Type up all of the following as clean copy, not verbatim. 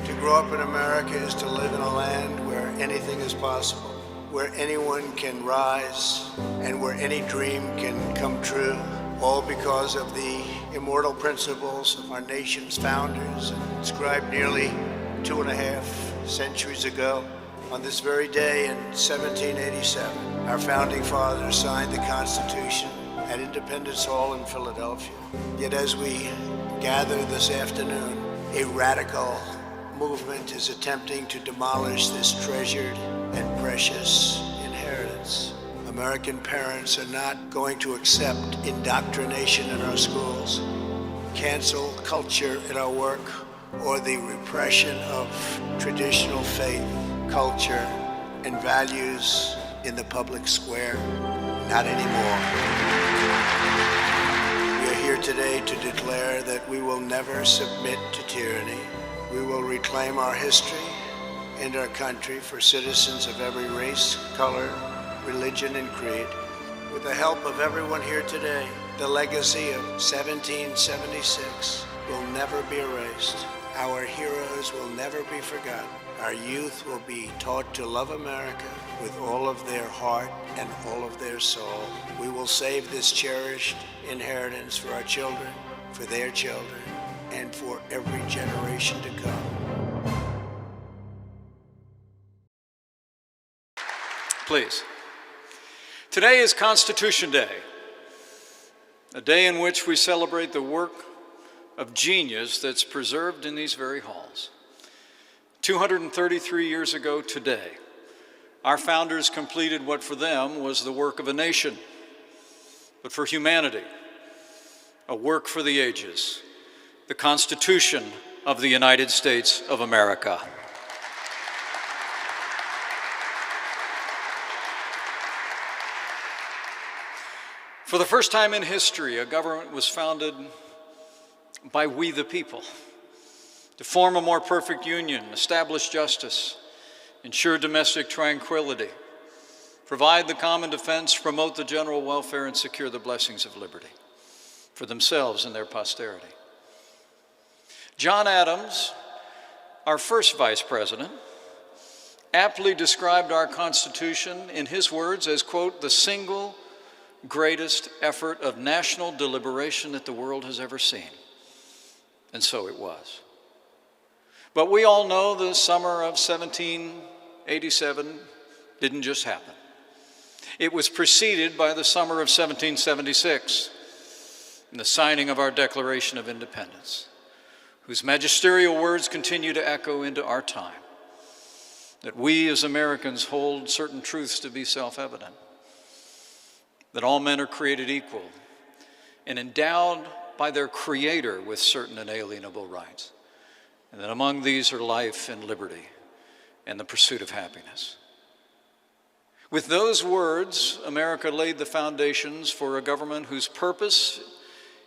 To grow up in America is to live in a land where anything is possible, where anyone can rise, and where any dream can come true, all because of the immortal principles of our nation's founders, inscribed nearly 2.5 centuries ago. On this very day in 1787, our founding fathers signed the Constitution at Independence Hall in Philadelphia. Yet as we gather this afternoon, a radical movement is attempting to demolish this treasured and precious inheritance. American parents are not going to accept indoctrination in our schools, cancel culture in our work, or the repression of traditional faith, culture, and values in the public square. Not anymore. We are here today to declare that we will never submit to tyranny. We will reclaim our history and our country for citizens of every race, color, religion, and creed. With the help of everyone here today, the legacy of 1776 will never be erased. Our heroes will never be forgotten. Our youth will be taught to love America with all of their heart and all of their soul. We will save this cherished inheritance for our children, for their children, and for every generation to come. Please. Today is Constitution Day, a day in which we celebrate the work of genius that's preserved in these very halls. 233 years ago today, our founders completed what for them was the work of a nation, but for humanity, a work for the ages, the Constitution of the United States of America. For the first time in history, a government was founded by we the people to form a more perfect union, establish justice, ensure domestic tranquility, provide the common defense, promote the general welfare, and secure the blessings of liberty for themselves and their posterity. John Adams, our first vice president, aptly described our Constitution in his words as, quote, the single greatest effort of national deliberation that the world has ever seen. And so it was. But we all know the summer of 1787 didn't just happen. It was preceded by the summer of 1776 and the signing of our Declaration of Independence, whose magisterial words continue to echo into our time, that we as Americans hold certain truths to be self-evident, that all men are created equal and endowed by their Creator with certain inalienable rights, and that among these are life and liberty and the pursuit of happiness. With those words, America laid the foundations for a government whose purpose,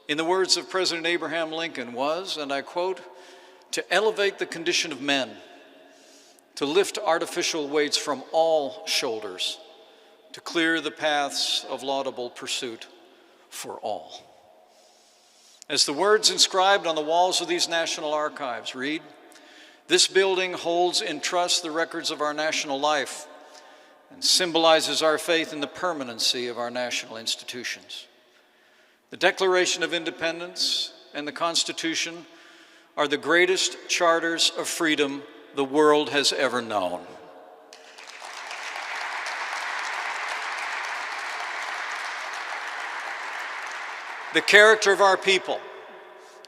in the words of President Abraham Lincoln, was, and I quote, to elevate the condition of men, to lift artificial weights from all shoulders, to clear the paths of laudable pursuit for all. As the words inscribed on the walls of these national archives read, this building holds in trust the records of our national life and symbolizes our faith in the permanency of our national institutions. The Declaration of Independence and the Constitution are the greatest charters of freedom the world has ever known. The character of our people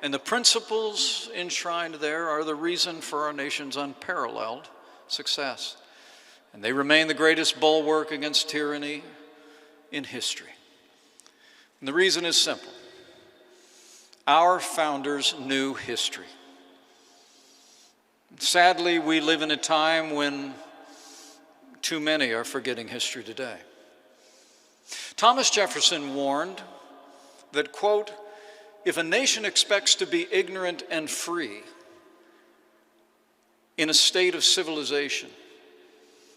and the principles enshrined there are the reason for our nation's unparalleled success. And they remain the greatest bulwark against tyranny in history. And the reason is simple. Our founders knew history. Sadly, we live in a time when too many are forgetting history today. Thomas Jefferson warned that, quote, if a nation expects to be ignorant and free in a state of civilization,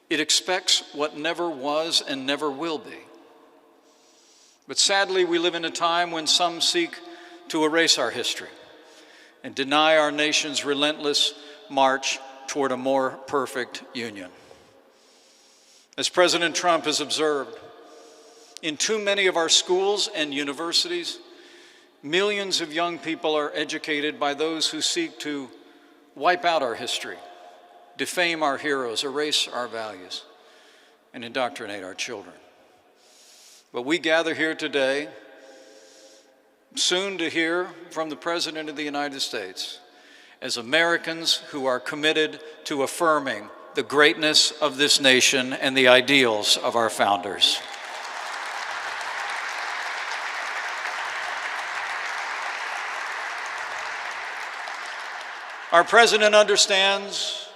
it expects what never was and never will be. But sadly, we live in a time when some seek to erase our history and deny our nation's relentless march toward a more perfect union. As President Trump has observed, in too many of our schools and universities, millions of young people are educated by those who seek to wipe out our history, defame our heroes, erase our values, and indoctrinate our children. But we gather here today, soon to hear from the President of the United States, as Americans who are committed to affirming the greatness of this nation and the ideals of our founders. Our President understands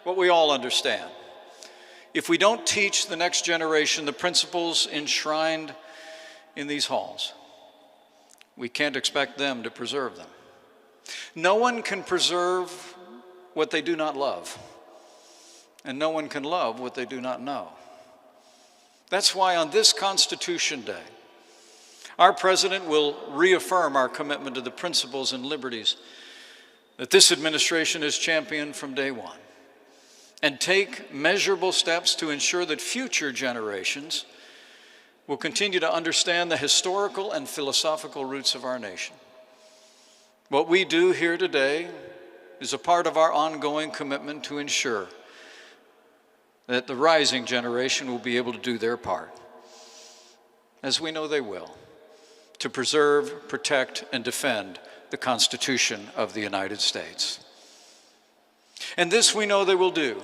what we all understand. If we don't teach the next generation the principles enshrined in these halls, we can't expect them to preserve them. No one can preserve what they do not love, and no one can love what they do not know. That's why on this Constitution Day, our President will reaffirm our commitment to the principles and liberties that this administration has championed from day one, and take measurable steps to ensure that future generations will continue to understand the historical and philosophical roots of our nation. What we do here today is a part of our ongoing commitment to ensure that the rising generation will be able to do their part, as we know they will, to preserve, protect, and defend the Constitution of the United States. And this we know they will do,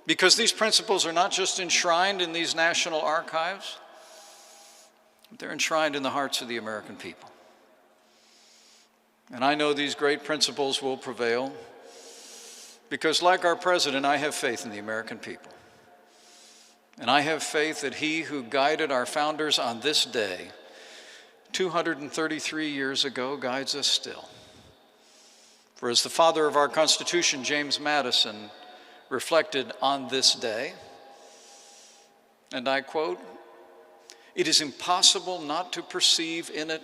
because these principles are not just enshrined in these national archives, but they're enshrined in the hearts of the American people. And I know these great principles will prevail, because like our President, I have faith in the American people. And I have faith that he who guided our founders on this day 233 years ago guides us still. For as the father of our Constitution, James Madison, reflected on this day, and I quote, "It is impossible not to perceive in it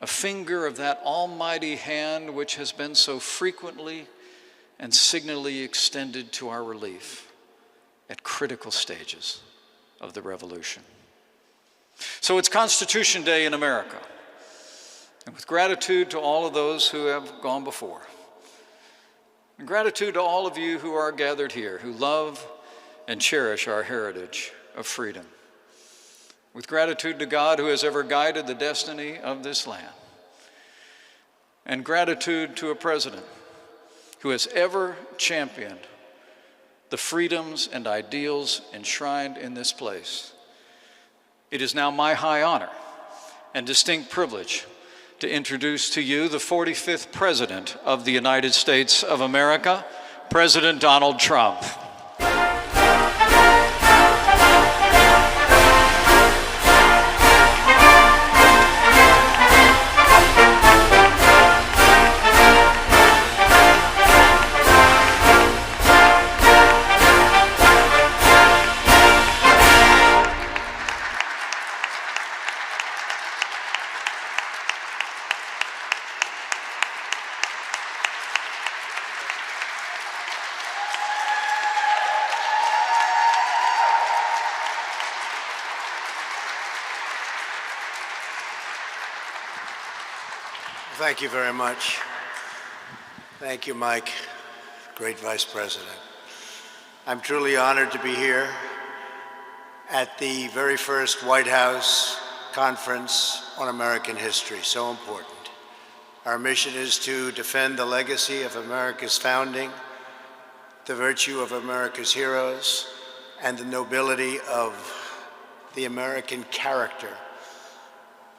a finger of that almighty hand which has been so frequently and signally extended to our relief at critical stages of the revolution." So it's Constitution Day in America. And with gratitude to all of those who have gone before, and gratitude to all of you who are gathered here, who love and cherish our heritage of freedom, with gratitude to God who has ever guided the destiny of this land, and gratitude to a president who has ever championed the freedoms and ideals enshrined in this place, it is now my high honor and distinct privilege to introduce to you the 45th President of the United States of America, President Donald Trump. Thank you very much. Thank you, Mike, great Vice President. I'm truly honored to be here at the very first White House Conference on American history, so important. Our mission is to defend the legacy of America's founding, the virtue of America's heroes, and the nobility of the American character.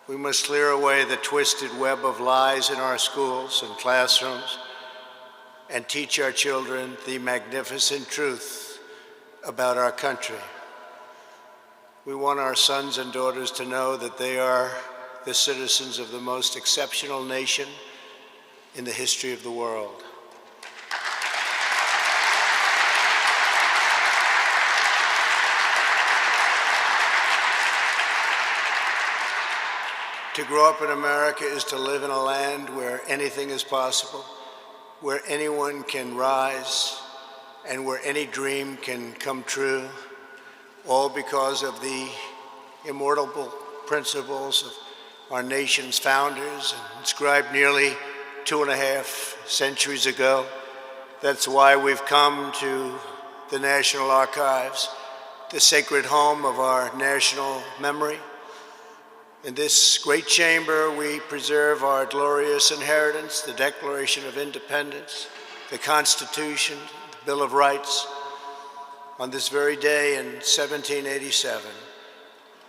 We must clear away the twisted web of lies in our schools and classrooms and teach our children the magnificent truth about our country. We want our sons and daughters to know that they are the citizens of the most exceptional nation in the history of the world. To grow up in America is to live in a land where anything is possible, where anyone can rise and where any dream can come true, all because of the immortal principles of our nation's founders, inscribed nearly 2.5 centuries ago. That's why we've come to the National Archives, the sacred home of our national memory. In this great chamber, we preserve our glorious inheritance, the Declaration of Independence, the Constitution, the Bill of Rights. On this very day in 1787,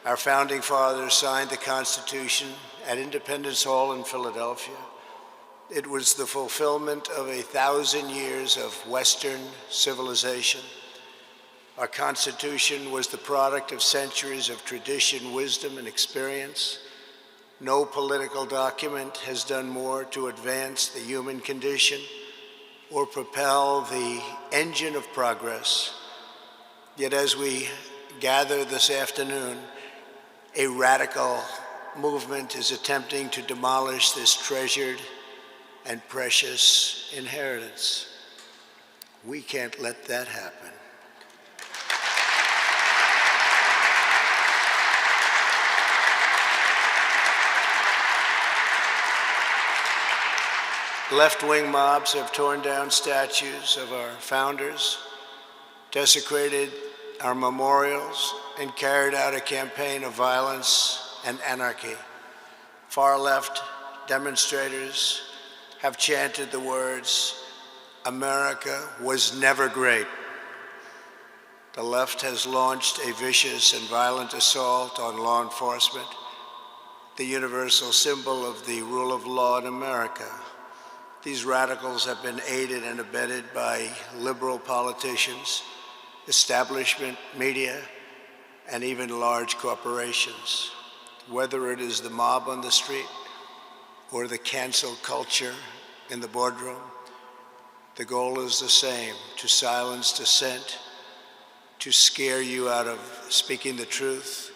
our founding fathers signed the Constitution at Independence Hall in Philadelphia. It was the fulfillment of 1,000 years of Western civilization. Our Constitution was the product of centuries of tradition, wisdom, and experience. No political document has done more to advance the human condition or propel the engine of progress. Yet as we gather this afternoon, a radical movement is attempting to demolish this treasured and precious inheritance. We can't let that happen. Left-wing mobs have torn down statues of our founders, desecrated our memorials, and carried out a campaign of violence and anarchy. Far-left demonstrators have chanted the words, "America was never great." The left has launched a vicious and violent assault on law enforcement, the universal symbol of the rule of law in America. These radicals have been aided and abetted by liberal politicians, establishment media, and even large corporations. Whether it is the mob on the street or the cancel culture in the boardroom, the goal is the same: to silence dissent, to scare you out of speaking the truth,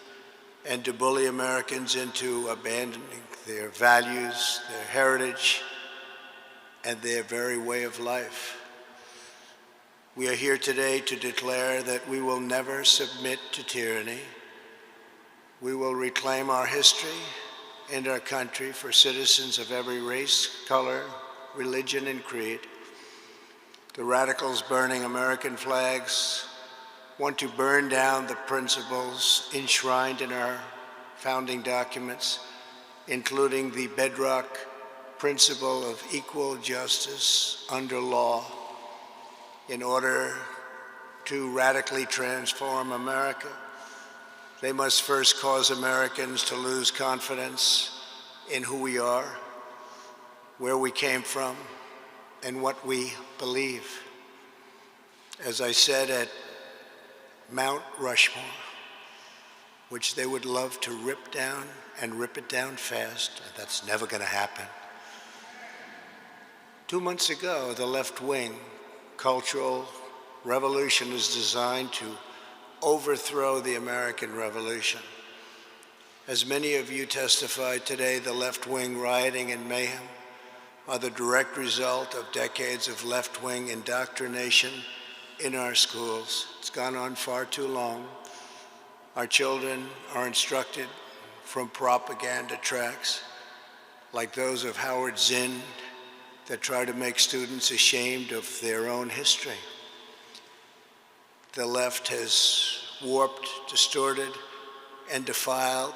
and to bully Americans into abandoning their values, their heritage, and their very way of life. We are here today to declare that we will never submit to tyranny. We will reclaim our history and our country for citizens of every race, color, religion, and creed. The radicals burning American flags want to burn down the principles enshrined in our founding documents, including the bedrock principle of equal justice under law. In order to radically transform America, they must first cause Americans to lose confidence in who we are, where we came from, and what we believe. As I said at Mount Rushmore, which they would love to rip down and rip it down fast, that's never going to happen. 2 months ago, the left-wing cultural revolution is designed to overthrow the American Revolution. As many of you testified today, the left-wing rioting and mayhem are the direct result of decades of left-wing indoctrination in our schools. It's gone on far too long. Our children are instructed from propaganda tracks like those of Howard Zinn that try to make students ashamed of their own history. The left has warped, distorted, and defiled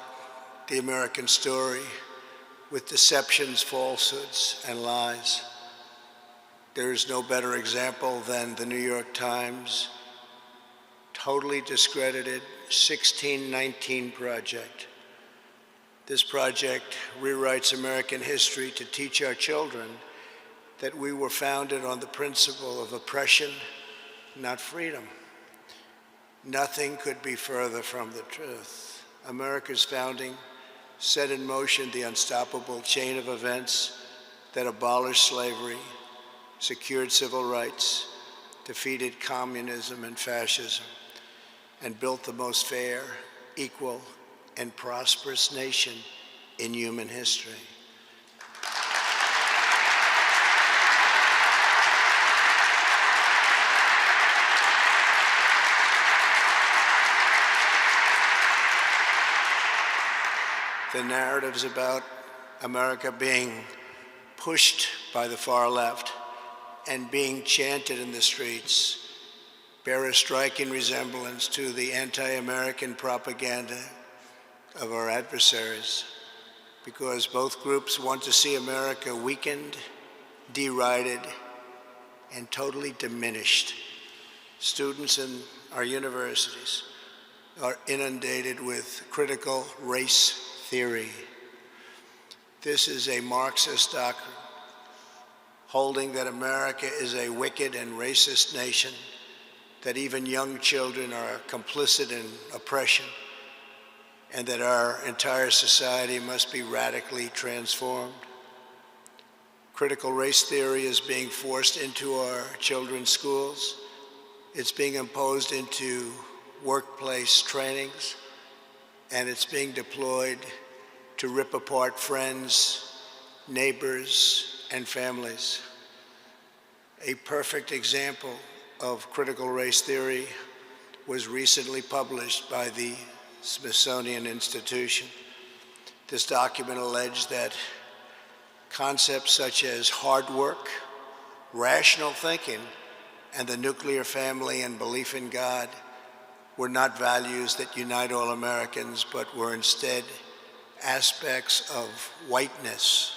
the American story with deceptions, falsehoods, and lies. There is no better example than the New York Times totally discredited 1619 Project. This project rewrites American history to teach our children that we were founded on the principle of oppression, not freedom. Nothing could be further from the truth. America's founding set in motion the unstoppable chain of events that abolished slavery, secured civil rights, defeated communism and fascism, and built the most fair, equal, and prosperous nation in human history. the narratives about America being pushed by the far left and being chanted in the streets bear a striking resemblance to the anti-American propaganda of our adversaries, because both groups want to see America weakened, derided, and totally diminished. Students in our universities are inundated with critical race theory. This is a Marxist doctrine, holding that America is a wicked and racist nation, that even young children are complicit in oppression, and that our entire society must be radically transformed. Critical race theory is being forced into our children's schools. It's being imposed into workplace trainings, and it's being deployed to rip apart friends, neighbors, and families. A perfect example of critical race theory was recently published by the Smithsonian Institution. This document alleged that concepts such as hard work, rational thinking, and the nuclear family and belief in God were not values that unite all Americans, but were instead aspects of whiteness.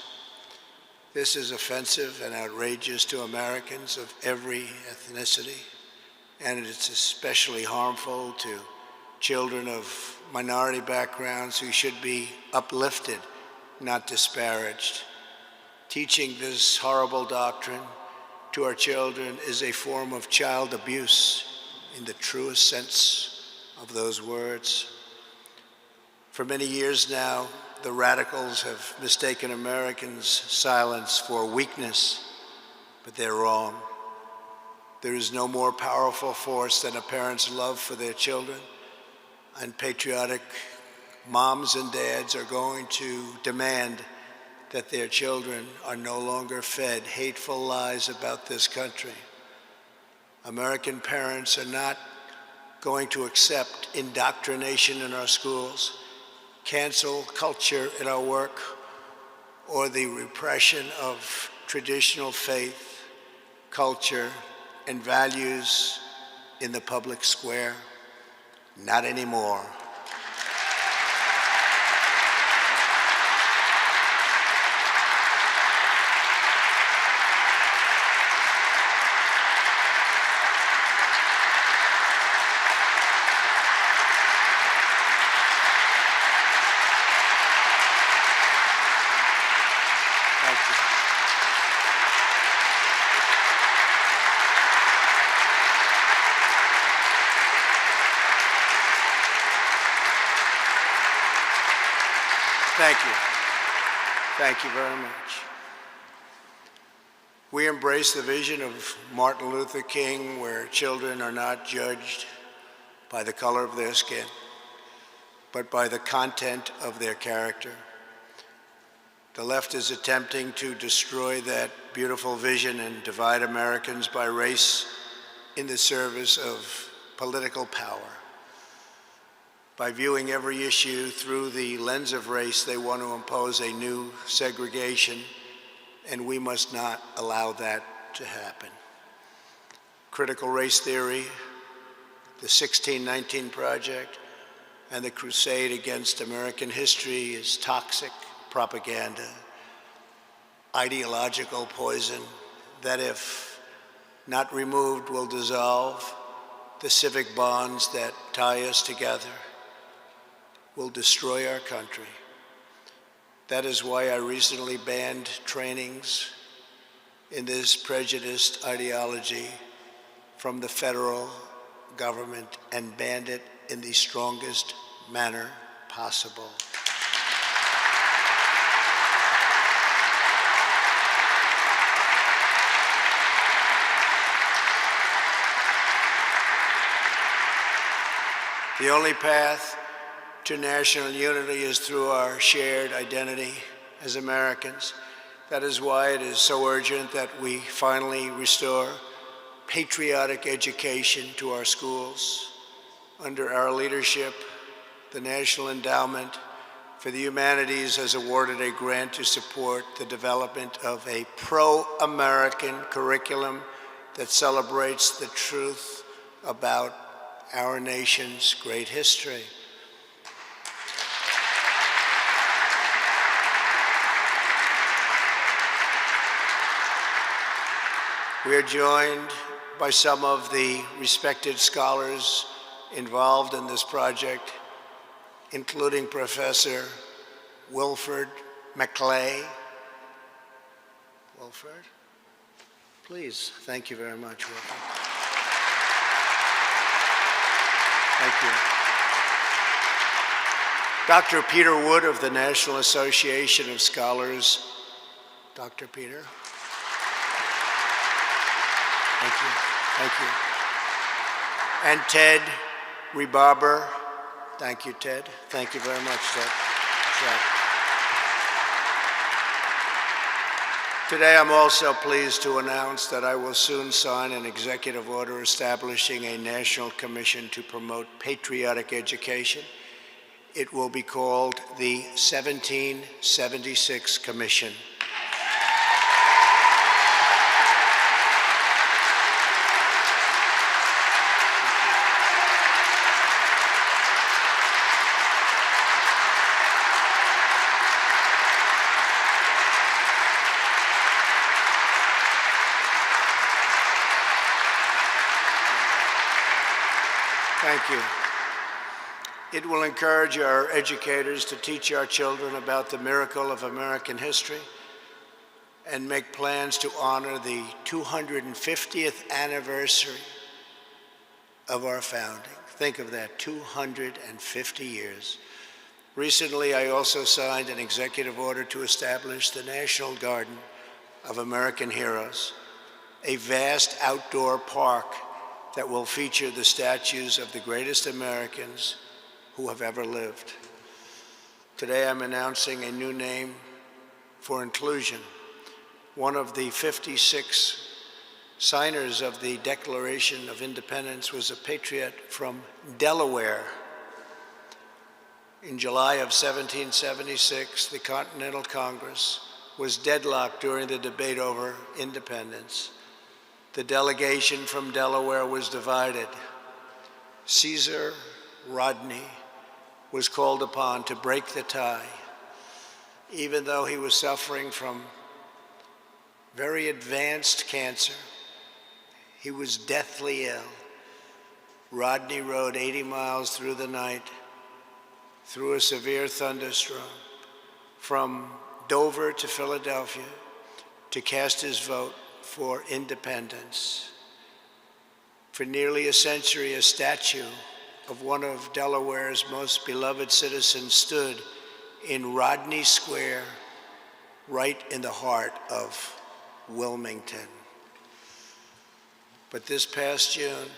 This is offensive and outrageous to Americans of every ethnicity, and it's especially harmful to children of minority backgrounds who should be uplifted, not disparaged. Teaching this horrible doctrine to our children is a form of child abuse in the truest sense of those words. For many years now, the radicals have mistaken Americans' silence for weakness, but they're wrong. There is no more powerful force than a parent's love for their children, and patriotic moms and dads are going to demand that their children are no longer fed hateful lies about this country. American parents are not going to accept indoctrination in our schools, cancel culture in our work, or the repression of traditional faith, culture, and values in the public square. Not anymore. Thank you. Thank you very much. We embrace the vision of Martin Luther King, where children are not judged by the color of their skin, but by the content of their character. The left is attempting to destroy that beautiful vision and divide Americans by race in the service of political power. By viewing every issue through the lens of race, they want to impose a new segregation, and we must not allow that to happen. Critical race theory, the 1619 Project, and the crusade against American history is toxic propaganda, ideological poison that, if not removed, will dissolve the civic bonds that tie us together, will destroy our country. That is why I recently banned trainings in this prejudiced ideology from the federal government and banned it in the strongest manner possible. The only path to national unity is through our shared identity as Americans. That is why it is so urgent that we finally restore patriotic education to our schools. Under our leadership, the National Endowment for the Humanities has awarded a grant to support the development of a pro-American curriculum that celebrates the truth about our nation's great history. We are joined by some of the respected scholars involved in this project, including Professor Wilfred McClay. Wilfred, please. Thank you very much, Wilfred. Thank you. Dr. Peter Wood of the National Association of Scholars. Dr. Peter. Thank you. Thank you. And Ted Rebarber. Thank you, Ted. Thank you very much, Ted. Today, I'm also pleased to announce that I will soon sign an executive order establishing a national commission to promote patriotic education. It will be called the 1776 Commission. Thank you. It will encourage our educators to teach our children about the miracle of American history and make plans to honor the 250th anniversary of our founding. Think of that, 250 years. Recently, I also signed an executive order to establish the National Garden of American Heroes, a vast outdoor park that will feature the statues of the greatest Americans who have ever lived. Today I'm announcing a new name for inclusion. One of the 56 signers of the Declaration of Independence was a patriot from Delaware. In July of 1776, the Continental Congress was deadlocked during the debate over independence. The delegation from Delaware was divided. Caesar Rodney was called upon to break the tie. Even though he was suffering from very advanced cancer, he was deathly ill. Rodney rode 80 miles through the night, through a severe thunderstorm, from Dover to Philadelphia to cast his vote for independence. For nearly a century, a statue of one of Delaware's most beloved citizens stood in Rodney Square, right in the heart of Wilmington. But this past June,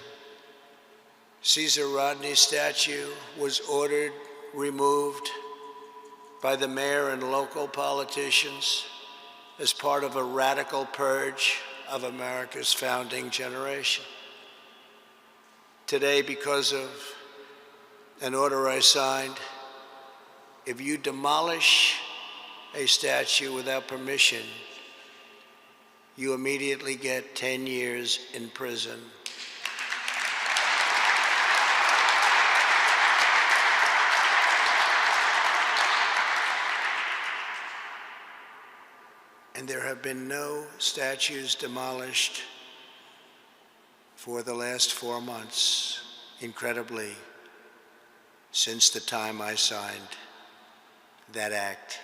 Caesar Rodney's statue was ordered removed by the mayor and local politicians as part of a radical purge of America's founding generation. Today, because of an order I signed, if you demolish a statue without permission, you immediately get 10 years in prison. And there have been no statues demolished for the last 4 months, incredibly, since the time I signed that act.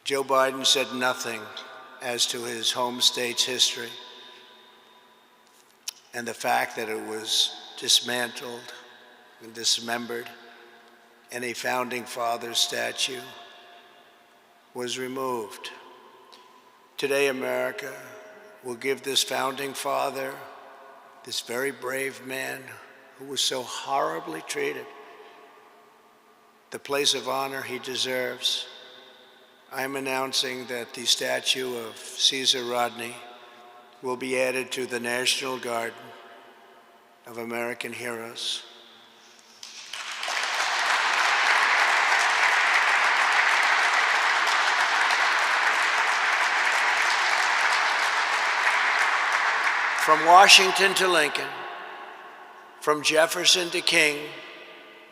Joe Biden said nothing as to his home state's history and the fact that it was dismantled and dismembered and a founding father statue was removed. Today, America will give this founding father, this very brave man who was so horribly treated, the place of honor he deserves. I'm announcing that the statue of Caesar Rodney will be added to the National Garden of American Heroes. From Washington to Lincoln, from Jefferson to King,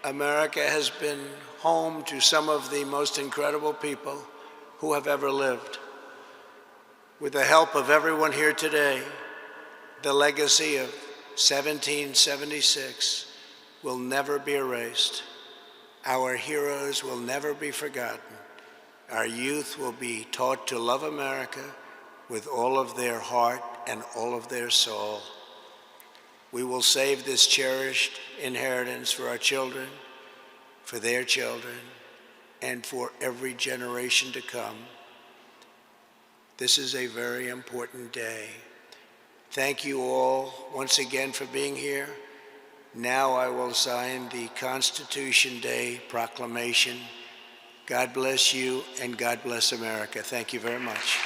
America has been home to some of the most incredible people who have ever lived. With the help of everyone here today, the legacy of 1776 will never be erased. Our heroes will never be forgotten. Our youth will be taught to love America with all of their heart and all of their soul. We will save this cherished inheritance for our children, for their children, and for every generation to come. This is a very important day. Thank you all once again for being here. Now I will sign the Constitution Day proclamation. God bless you and God bless America. Thank you very much.